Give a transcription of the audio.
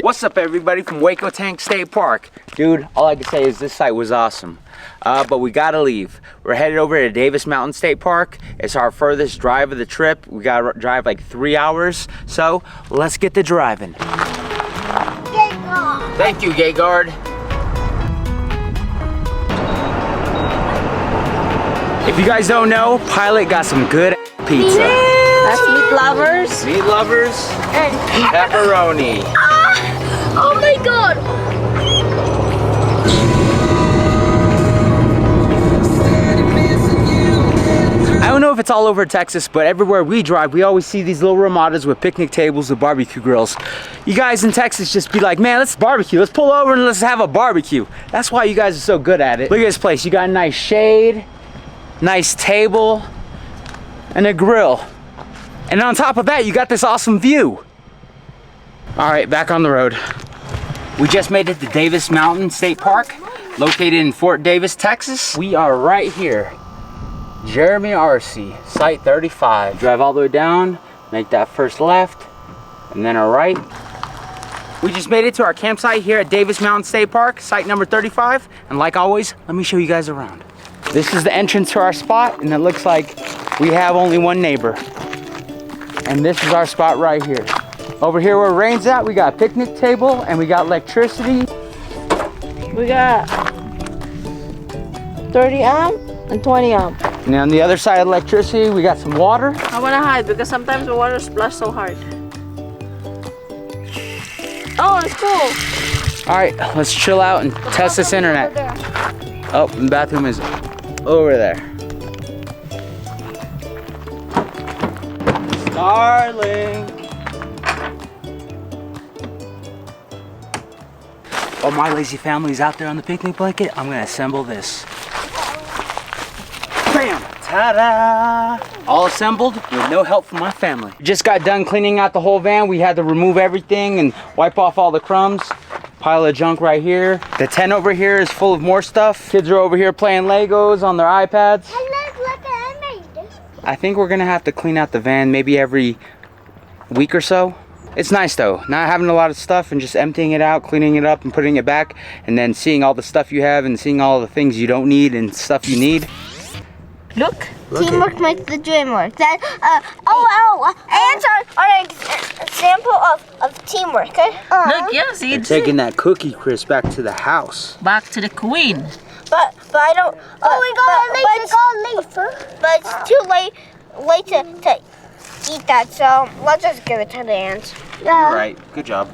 What's up, everybody from Waco Tank State Park? Dude, all I can say is this site was awesome. But we gotta leave. We're headed over to Davis Mountain State Park. It's our furthest drive of the trip. We gotta drive like 3 hours. So let's get to driving. Thank you, Gay Guard. If you guys don't know, Pilot got some good pizza. That's meat lovers. Meat lovers And pepperoni. Oh my god! I don't know if it's all over Texas, but everywhere we drive, we always see these little ramadas with picnic tables with barbecue grills. You guys in Texas just be like, man, let's barbecue. Let's pull over and let's have a barbecue. That's why you guys are so good at it. Look at this place. You got a nice shade, nice table, and a grill. And on top of that, you got this awesome view. All right, back on the road. We just made it to Davis Mountain State Park, located in Fort Davis, Texas. We are right here. Jeremy RC, site 35. Drive all the way down, make that first left, and then a right. We just made it to our campsite here at Davis Mountain State Park, site number 35. And like always, let me show you guys around. This is the entrance to our spot, and it looks like we have only one neighbor. And this is our spot right here. Over here where Rain's at, we got a picnic table and we got electricity. We got 30 amp and 20 amp. And on the other side of electricity, we got some water. I want to hide because sometimes the water splashes so hard. Oh, it's cool. All right, let's chill out and test this internet. Oh, the bathroom is over there. Darling. While my lazy family's out there on the picnic blanket, I'm gonna assemble this. Bam! Ta-da! All assembled with no help from my family. Just got done cleaning out the whole van. We had to remove everything and wipe off all the crumbs. Pile of junk right here. The tent over here is full of more stuff. Kids are over here playing Legos on their iPads. I think we're gonna have to clean out the van maybe every week or so. It's nice though, not having a lot of stuff and just emptying it out, cleaning it up and putting it back, and then seeing all the stuff you have and seeing all the things you don't need and stuff you need. Look. Teamwork makes the dream work. That ants are an example of teamwork. Okay? Look, yeah, see, They're taking that cookie crisp back to the house. back to the queen. But I don't. We got a leaf. But it's too late to eat that. So let's just give it to the ants. You're right. Good job.